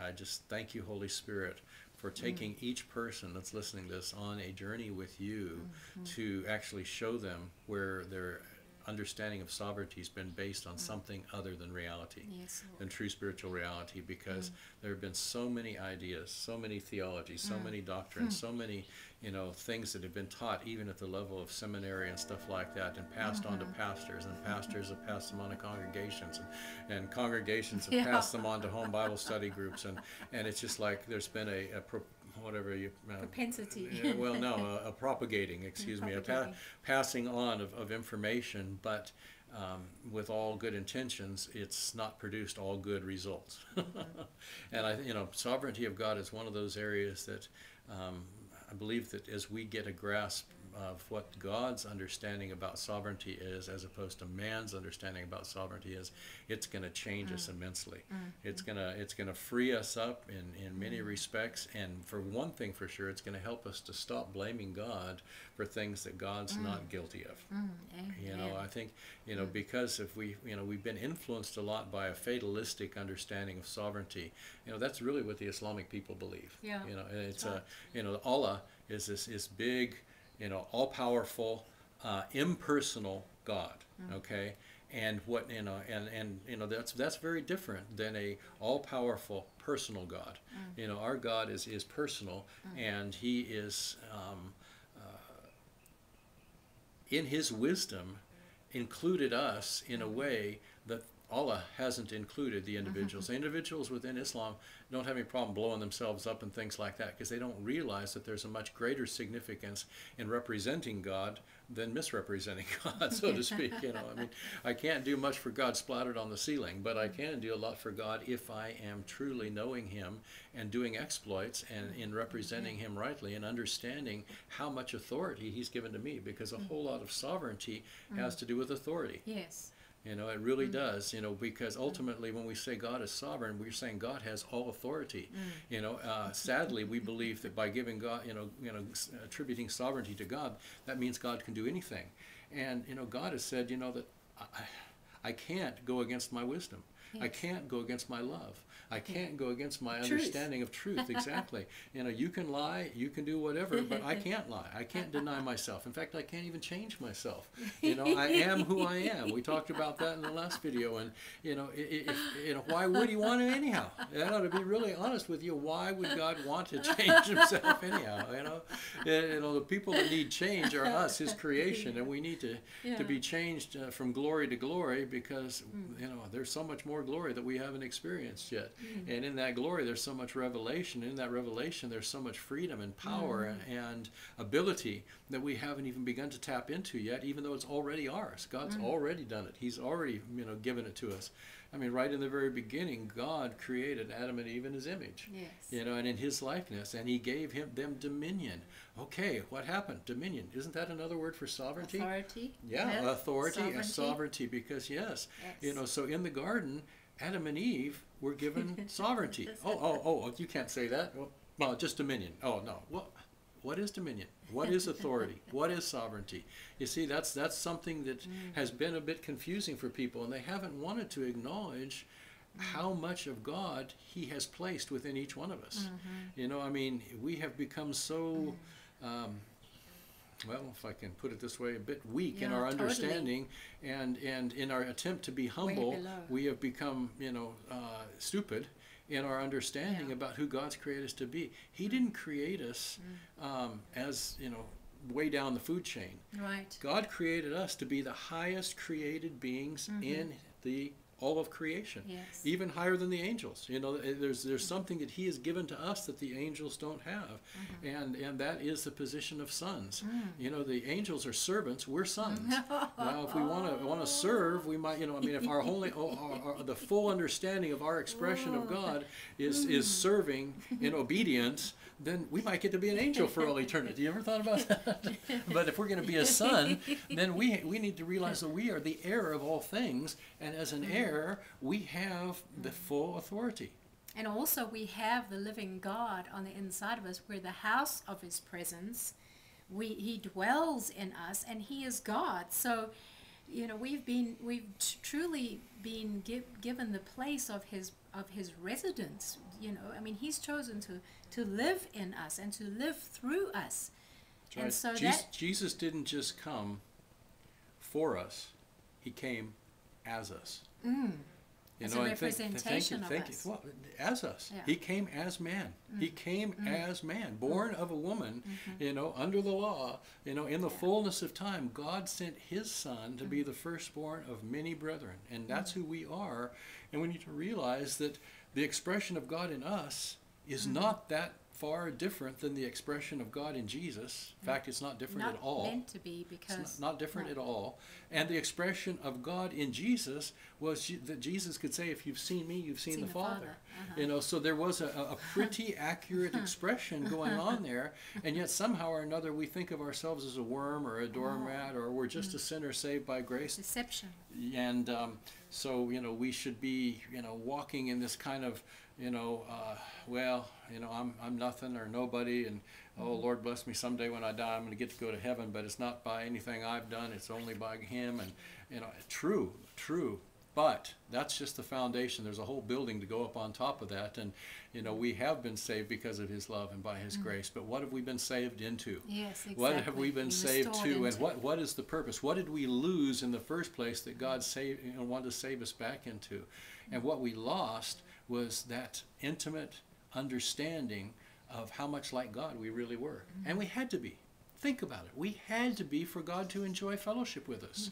I just thank you, Holy Spirit, for taking each person that's listening to this on a journey with you to actually show them where their understanding of sovereignty has been based on something other than reality, Yes, Lord. than true spiritual reality, because there have been so many ideas, so many theologies, so many doctrines, so many, things that have been taught even at the level of seminary and stuff like that, and passed on to pastors, and pastors have passed them on to congregations, and congregations have passed them on to home Bible study groups, and it's just like there's been Propensity. a propagating, excuse me, passing on of information, but with all good intentions, it's not produced all good results. And sovereignty of God is one of those areas that I believe that as we get a grasp of what God's understanding about sovereignty is, as opposed to man's understanding about sovereignty is, it's going to change us immensely. It's gonna free us up in many respects, and for one thing for sure, it's going to help us to stop blaming God for things that God's not guilty of. I think because if we've been influenced a lot by a fatalistic understanding of sovereignty. That's really what the Islamic people believe. And it's Allah is this big, all-powerful, impersonal God. Okay, and what that's very different than a all-powerful personal God. Our God is personal, and He is in His wisdom included us in a way that Allah hasn't included the individuals. The individuals within Islam don't have any problem blowing themselves up and things like that, because they don't realize that there's a much greater significance in representing God than misrepresenting God, so to speak. I can't do much for God splattered on the ceiling, but I can do a lot for God if I am truly knowing Him and doing exploits and in representing Him rightly and understanding how much authority He's given to me, because a whole lot of sovereignty has to do with authority. Yes. It really does, because ultimately when we say God is sovereign, we're saying God has all authority. Sadly, we believe that by giving God, attributing sovereignty to God, that means God can do anything. And, God has said, that I can't go against my wisdom. Yes. I can't go against my love. I can't go against my understanding of truth. Exactly. You can lie, you can do whatever, but I can't lie. I can't deny myself. In fact, I can't even change myself. I am who I am. We talked about that in the last video. And why would He want to anyhow? To be really honest with you, why would God want to change Himself anyhow? The people that need change are us, His creation, and we need to be changed from glory to glory, because there's so much more glory that we haven't experienced yet. And in that glory, there's so much revelation. In that revelation, there's so much freedom and power and ability that we haven't even begun to tap into yet, even though it's already ours. God's already done it. He's already, given it to us. Right in the very beginning, God created Adam and Eve in His image. Yes. And in His likeness, and He gave them dominion. Okay, what happened? Dominion. Isn't that another word for sovereignty? Authority. Yeah, authority and sovereignty, because yes. So in the garden, Adam and Eve were given sovereignty. You can't say that. Well, just dominion. Oh, no. What is dominion? What is authority? What is sovereignty? You see, that's something that has been a bit confusing for people, and they haven't wanted to acknowledge how much of God He has placed within each one of us. We have become so... if I can put it this way, a bit weak in our understanding, and in our attempt to be humble, we have become, stupid in our understanding about who God's created us to be. He didn't create us as, way down the food chain. Right. God created us to be the highest created beings in all of creation, even higher than the angels. There's something that He has given to us that the angels don't have, and that is the position of sons. The angels are servants; we're sons. Now, if we want to serve, we might. If our the full understanding of our expression of God is serving in obedience, then we might get to be an angel for all eternity. You ever thought about that? But if we're going to be a son, then we need to realize that we are the heir of all things, and as an heir, we have the full authority. And also we have the living God on the inside of us. We're the house of His presence. He dwells in us, and He is God. So, we've truly been given the place of of his residence. You know, I mean, he's chosen to live in us and to live through us. Right. And so Jesus didn't just come for us, he came as us. It's a representation of us. Well, as us. Yeah. He came as man. He came as man, born of a woman, you know, under the law, you know, in the fullness of time. God sent his son to be the firstborn of many brethren, and that's who we are. And we need to realize that the expression of God in us is not that far different than the expression of God in Jesus. In fact, it's not different at all. Not meant to be, because it's not different at all. And the expression of God in Jesus was that Jesus could say, if you've seen me, you've seen the Father. You know, so there was a pretty accurate expression going on there, and yet somehow or another we think of ourselves as a worm or a doormat, or we're just a sinner saved by grace. Deception. And so, you know, we should be, you know, walking in this kind of, you know, well, you know, I'm nothing or nobody, and oh, Lord bless me, someday when I die I'm going to get to go to heaven, but it's not by anything I've done, it's only by him. And, you know, true, but that's just the foundation. There's a whole building to go up on top of that. And, you know, we have been saved because of his love and by his grace, but what have we been saved into? Yes, exactly. What have we been saved to, and what is the purpose? What did we lose in the first place that God saved, you know, wanted to save us back into? And what we lost was that intimate understanding of how much like God we really were. And we had to be. Think about it. We had to be for God to enjoy fellowship with us.